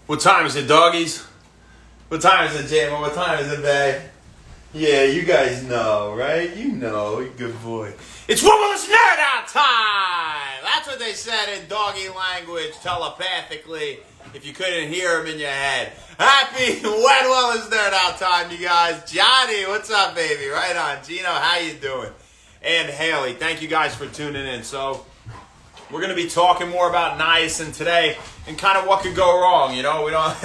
What time is it, doggies? What time is it, J-Mo? What time is it, babe? Yeah, you guys know, right? You know, good boy. It's Womanless Nerd Out time! That's what they said in doggy language, telepathically, if you couldn't hear them in your head. Happy Womanless Nerd Out time, you guys. Johnny, what's up, baby? Right on. Gino, how you doing? And Haley, thank you guys for tuning in. So, we're going to be talking more about niacin today and kind of what could go wrong. You know, we don't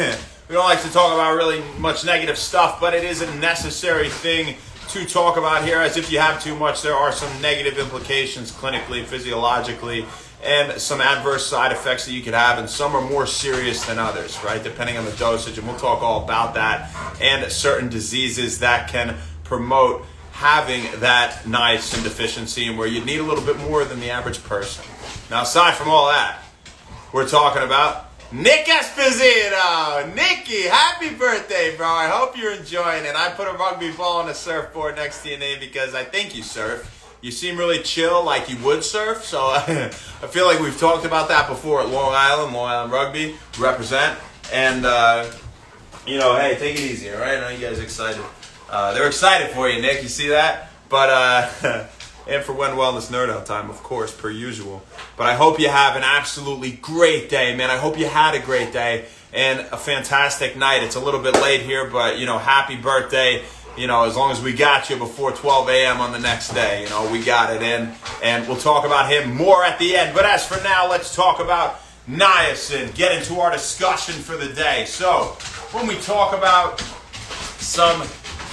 like to talk about really much negative stuff, but it is a necessary thing to talk about here, as if you have too much, there are some negative implications clinically, physiologically, and some adverse side effects that you could have, and some are more serious than others, right, depending on the dosage, and we'll talk all about that, and certain diseases that can promote having that niacin deficiency and where you need a little bit more than the average person. Now, aside from all that, we're talking about Nick Esposito. Nicky, happy birthday, bro. I hope you're enjoying it. I put a rugby ball on a surfboard next to your name because I think you surf. You seem really chill, like you would surf. So I feel like we've talked about that before at Long Island Rugby, represent. And, hey, take it easy, all right? I know you guys are excited. They're excited for you, Nick. You see that? But, and for When Wellness Nerd Out time, of course, per usual. But I hope you have an absolutely great day, man. I hope you had a great day and a fantastic night. It's a little bit late here, but, happy birthday. As long as we got you before 12 a.m. on the next day, we got it in. And we'll talk about him more at the end. But as for now, let's talk about niacin. Get into our discussion for the day. So, when we talk about some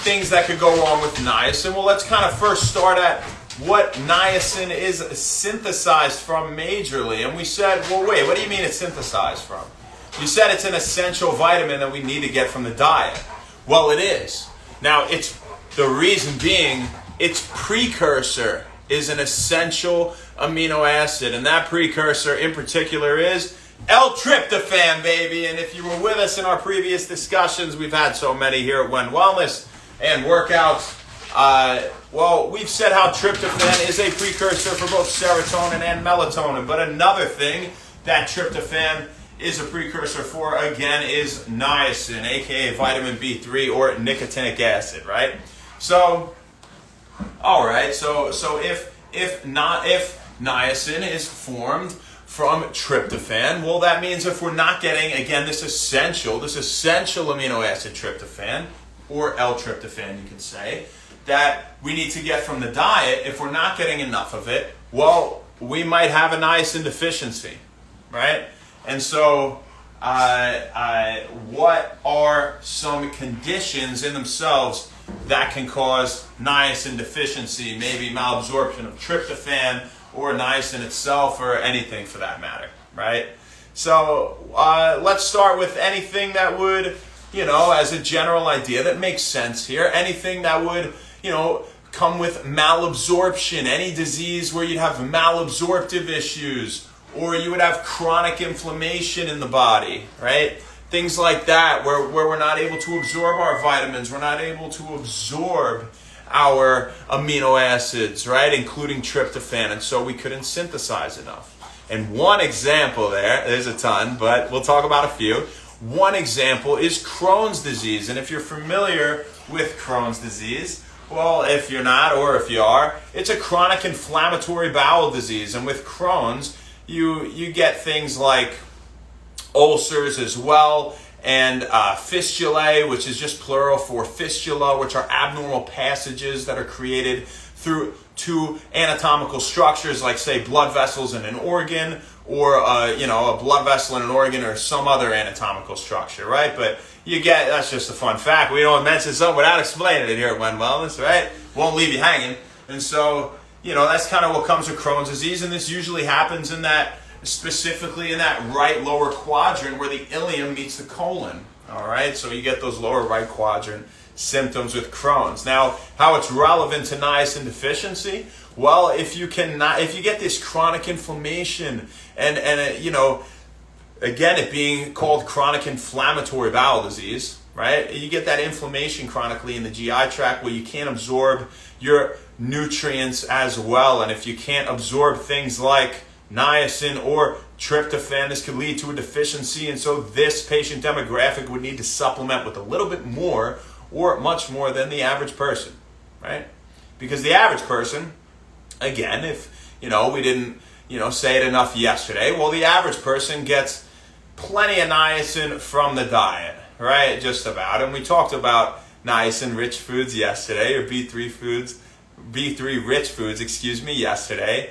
things that could go wrong with niacin, well, let's kind of first start at what niacin is synthesized from majorly. And we said, well, wait, what do you mean it's synthesized from? You said it's an essential vitamin that we need to get from the diet. Well, it is. Now, it's the reason being its precursor is an essential amino acid. And that precursor in particular is L-tryptophan, baby. And if you were with us in our previous discussions, we've had so many here at When Wellness and workouts. We've said how tryptophan is a precursor for both serotonin and melatonin. But another thing that tryptophan is a precursor for, again, is niacin, aka vitamin B3 or nicotinic acid, right? So, all right. So if niacin is formed from tryptophan, well, that means if we're not getting, again, this essential amino acid tryptophan, or L-tryptophan, you can say, that we need to get from the diet, if we're not getting enough of it, well, we might have a niacin deficiency, right? And so, what are some conditions in themselves that can cause niacin deficiency, maybe malabsorption of tryptophan, or niacin itself, or anything for that matter, right? So, let's start with anything that would, as a general idea that makes sense here, anything that would, come with malabsorption, any disease where you'd have malabsorptive issues, or you would have chronic inflammation in the body, right? Things like that, where we're not able to absorb our vitamins, we're not able to absorb our amino acids, right? Including tryptophan, and so we couldn't synthesize enough. And one example there's a ton, but we'll talk about a few. One example is Crohn's disease. And if you're familiar with Crohn's disease, well, if you're not or if you are, it's a chronic inflammatory bowel disease. And with Crohn's, you get things like ulcers as well, and fistulae, which is just plural for fistula, which are abnormal passages that are created through two anatomical structures, like, say, blood vessels in an organ, or a blood vessel in an organ, or some other anatomical structure, right? But that's just a fun fact. We don't mention something without explaining it here at When Wellness, right? Won't leave you hanging. And so, that's kind of what comes with Crohn's disease, and this usually happens specifically in that right lower quadrant where the ileum meets the colon, all right? So you get those lower right quadrant symptoms with Crohn's. Now, how it's relevant to niacin deficiency? Well, if you get this chronic inflammation and again, it being called chronic inflammatory bowel disease, right? You get that inflammation chronically in the GI tract where you can't absorb your nutrients as well. And if you can't absorb things like niacin or tryptophan. This could lead to a deficiency, and so this patient demographic would need to supplement with a little bit more or much more than the average person, right? Because the average person, again, if, we didn't, say it enough yesterday, well, the average person gets plenty of niacin from the diet, right? Just about. And we talked about niacin-rich foods yesterday, or B3 rich foods, yesterday.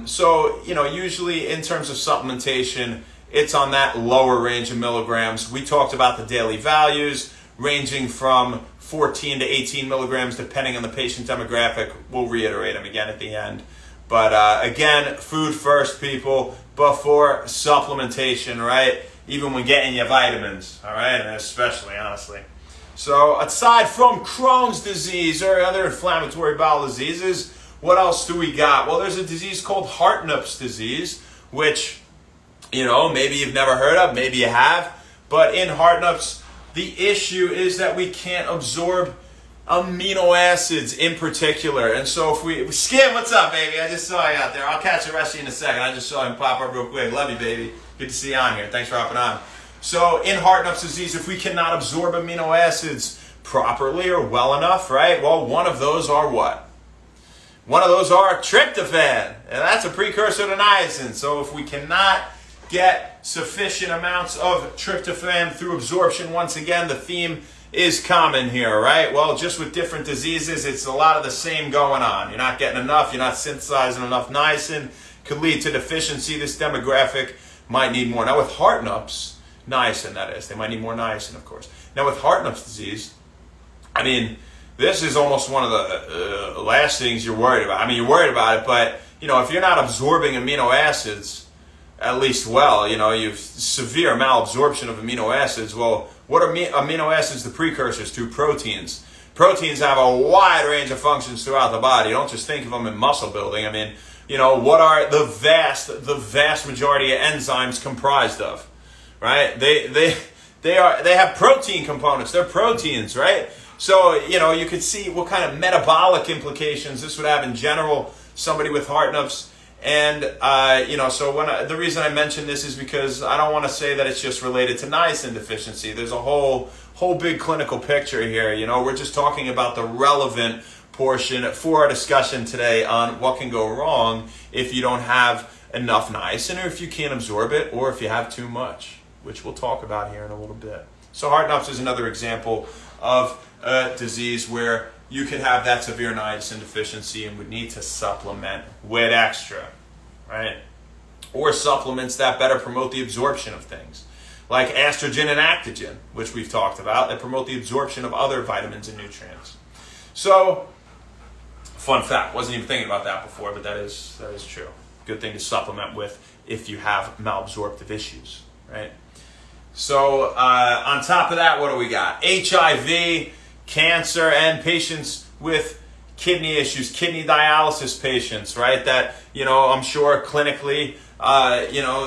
So, usually in terms of supplementation, it's on that lower range of milligrams. We talked about the daily values ranging from 14 to 18 milligrams, depending on the patient demographic. We'll reiterate them again at the end. But again, food first, people, before supplementation, right? Even when getting your vitamins, all right? And especially, honestly. So aside from Crohn's disease or other inflammatory bowel diseases, what else do we got? Well, there's a disease called Hartnupp's disease, which, maybe you've never heard of, maybe you have. But in Hartnupp's, the issue is that we can't absorb amino acids in particular. And so if we... Skim, what's up, baby? I just saw you out there. I'll catch the rest of you in a second. I just saw him pop up real quick. Love you, baby. Good to see you on here. Thanks for hopping on. So in Hartnupp's disease, if we cannot absorb amino acids properly or well enough, right? Well, one of those are what? One of those are tryptophan, and that's a precursor to niacin. So if we cannot get sufficient amounts of tryptophan through absorption, once again, the theme is common here, right? Well, just with different diseases, it's a lot of the same going on. You're not getting enough, you're not synthesizing enough niacin, could lead to deficiency. This demographic might need more. Now with Hartnupp's, niacin that is, they might need more niacin, of course. Now with Hartnupp's disease, this is almost one of the last things you're worried about. You're worried about it, but, if you're not absorbing amino acids, at least well, you've severe malabsorption of amino acids. Well, what are amino acids the precursors to? Proteins. Proteins have a wide range of functions throughout the body. You don't just think of them in muscle building. What are the vast majority of enzymes comprised of? Right? They have protein components. They're proteins, right? So, you could see what kind of metabolic implications this would have in general, somebody with Hartnupp's. And, so the reason I mention this is because I don't want to say that it's just related to niacin deficiency. There's a whole big clinical picture here. We're just talking about the relevant portion for our discussion today on what can go wrong if you don't have enough niacin, or if you can't absorb it, or if you have too much, which we'll talk about here in a little bit. So Hartnupp's is another example of a disease where you could have that severe niacin deficiency and would need to supplement with extra, right? Or supplements that better promote the absorption of things, like estrogen and actogen, which we've talked about, that promote the absorption of other vitamins and nutrients. So, fun fact, wasn't even thinking about that before, but that is true. Good thing to supplement with if you have malabsorptive issues, right? So, on top of that, what do we got? HIV, cancer, and patients with kidney issues, kidney dialysis patients, right? That, I'm sure clinically,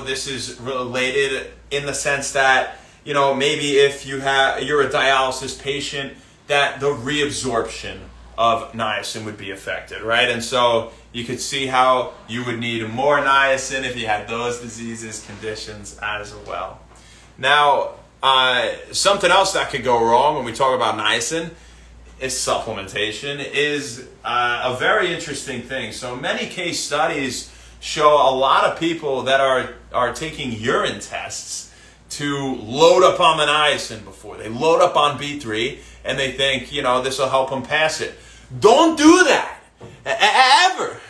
this is related in the sense that, maybe if you're a dialysis patient, that the reabsorption of niacin would be affected, right? And so you could see how you would need more niacin if you had those diseases, conditions as well. Now, something else that could go wrong when we talk about niacin is supplementation, is a very interesting thing. So many case studies show a lot of people that are taking urine tests to load up on the niacin before. They load up on B3 and they think, this will help them pass it. Don't do that, ever.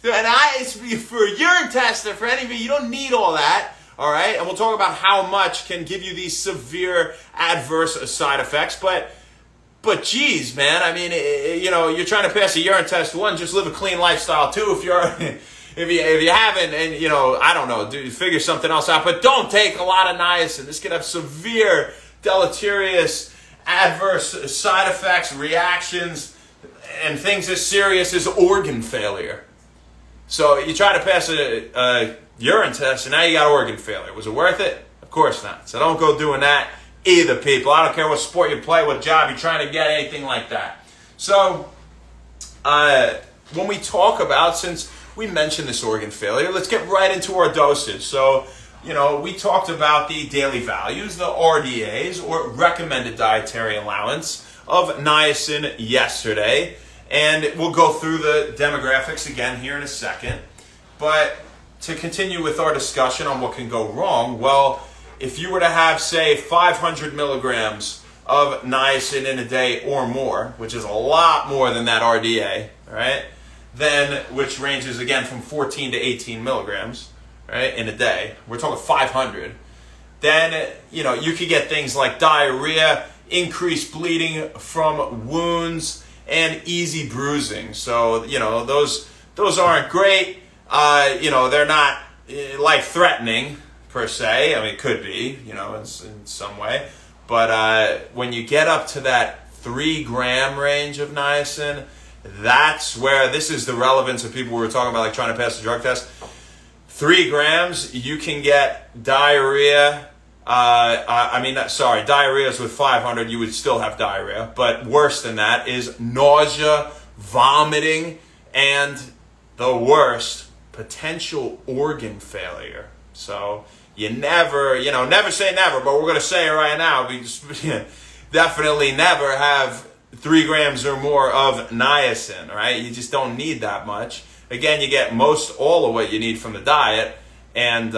And for a urine test or for any of you don't need all that. All right, and we'll talk about how much can give you these severe adverse side effects. But geez, man, you're trying to pass a urine test. One, just live a clean lifestyle. Two, if you haven't, and I don't know, figure something else out. But don't take a lot of niacin. This can have severe, deleterious, adverse side effects, reactions, and things as serious as organ failure. So you try to pass a urine test, and now you got organ failure. Was it worth it? Of course not. So don't go doing that either, people. I don't care what sport you play, what job you're trying to get, anything like that. So when we talk about, since we mentioned this organ failure. Let's get right into our dosage. So, we talked about the daily values, the RDAs, or recommended dietary allowance of niacin yesterday. And we'll go through the demographics again here in a second. But to continue with our discussion on what can go wrong, well, if you were to have, say, 500 milligrams of niacin in a day or more, which is a lot more than that RDA, right? Then, which ranges again from 14 to 18 milligrams, right, in a day. We're talking 500. Then, you could get things like diarrhea, increased bleeding from wounds, and easy bruising. So, those aren't great. They're not life-threatening per se. I mean, it could be, in some way. But when you get up to that 3-gram range of niacin, that's where this is the relevance of people who were talking about like trying to pass the drug test. 3 grams, you can get diarrhea. Diarrhea is with 500, you would still have diarrhea. But worse than that is nausea, vomiting, and the worst, potential organ failure. So you never say never, but we're going to say it right now. We just, definitely never have 3 grams or more of niacin, right? You just don't need that much. Again, you get all of what you need from the diet. And,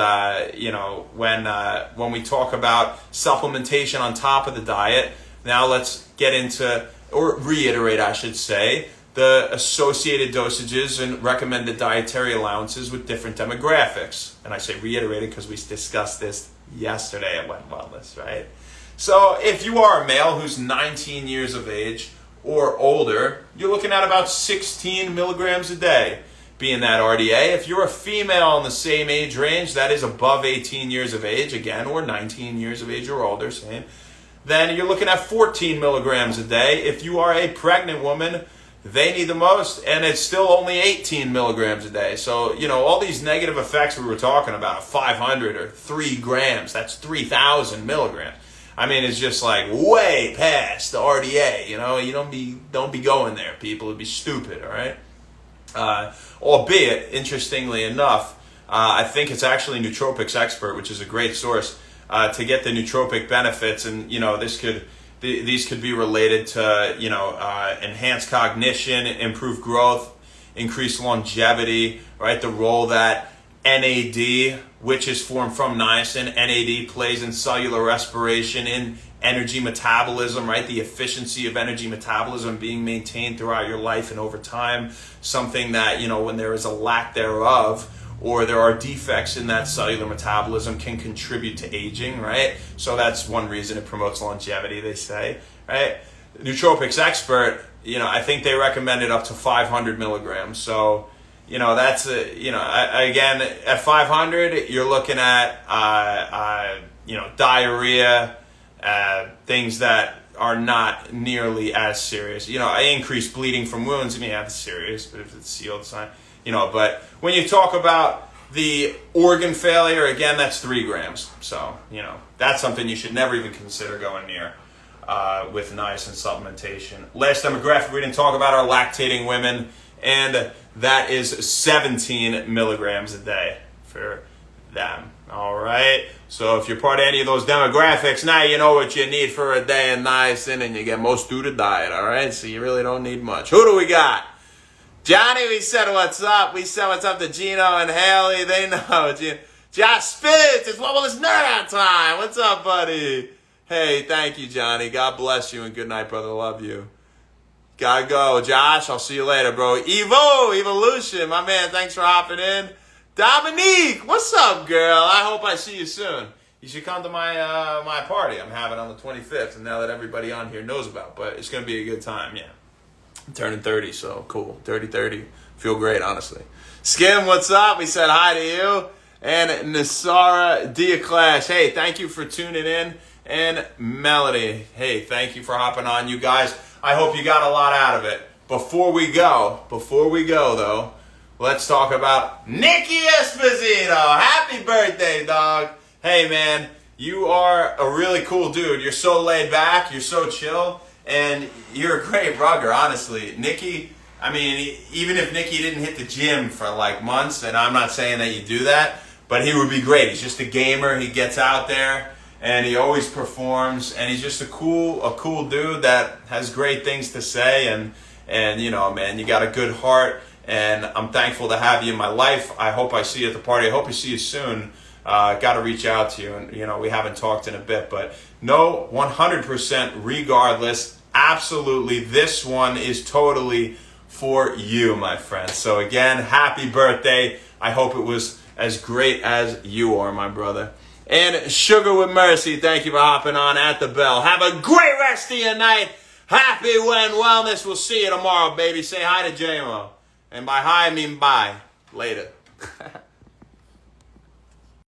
when we talk about supplementation on top of the diet, now let's get into, or reiterate, I should say, the associated dosages and recommended dietary allowances with different demographics. And I say reiterated because we discussed this yesterday at Wet Wellness, right? So if you are a male who's 19 years of age or older, you're looking at about 16 milligrams a day being that RDA. If you're a female in the same age range, that is above 18 years of age, again, or 19 years of age or older, same, then you're looking at 14 milligrams a day. If you are a pregnant woman, they need the most, and it's still only 18 milligrams a day. So, all these negative effects we were talking about, 500 or 3 grams, that's 3,000 milligrams. I mean, it's just like way past the RDA, you don't be going there, people. It'd be stupid, all right? Albeit, interestingly enough, I think it's actually Nootropics Expert, which is a great source to get the nootropic benefits, and these could be related to enhanced cognition, improved growth, increased longevity, right? The role that NAD, which is formed from niacin, NAD plays in cellular respiration, in energy metabolism, right? The efficiency of energy metabolism being maintained throughout your life and over time. Something that, when there is a lack thereof or there are defects in that cellular metabolism can contribute to aging, right? So that's one reason it promotes longevity, they say, right? Nootropics Expert, I think they recommend it up to 500 milligrams. So, that's, again, at 500, you're looking at, diarrhea, things that are not nearly as serious. Increased bleeding from wounds, that's serious, but if it's sealed, it's not, but when you talk about the organ failure, again, that's 3 grams. So, that's something you should never even consider going near with niacin supplementation. Last demographic we didn't talk about are lactating women, and that is 17 milligrams a day for them. All right. So if you're part of any of those demographics, now you know what you need for a day of niacin, and you get most through the diet. All right. So you really don't need much. Who do we got? Johnny, we said what's up. We said what's up to Gino and Haley. They know. Josh Spitz, it's Wellness Nerd Out time. What's up, buddy? Hey, thank you, Johnny. God bless you and good night, brother. Love you. Gotta go. Josh, I'll see you later, bro. Evolution, my man, thanks for hopping in. Dominique, what's up, girl? I hope I see you soon. You should come to my party I'm having on the 25th, and now that everybody on here knows about, but it's going to be a good time, yeah. I'm turning 30, so cool. 30. Feel great, honestly. Skim, what's up? We said hi to you. And Nasara Diaclash, hey, thank you for tuning in. And Melody, hey, thank you for hopping on, you guys. I hope you got a lot out of it. Before we go, though, let's talk about Nicky Esposito. Happy birthday, dog. Hey, man, you are a really cool dude. You're so laid back. You're so chill. And you're a great brother, honestly. Nicky I mean, even if Nicky didn't hit the gym for like months, and I'm not saying that you do that, but he would be great. He's just a gamer. He gets out there and he always performs, and he's just a cool dude that has great things to say. And you know, man, you got a good heart, and I'm thankful to have you in my life. I hope I see you at the party. I hope I see you soon. Got to reach out to you, and you know, we haven't talked in a bit, but no, 100% regardless, absolutely, this one is totally for you, my friend. So again, happy birthday. I hope it was as great as you are, my brother. And Sugar with Mercy, thank you for hopping on at the bell. Have a great rest of your night. Happy When Wellness. We'll see you tomorrow, baby. Say hi to JMO. And by hi, I mean bye. Later.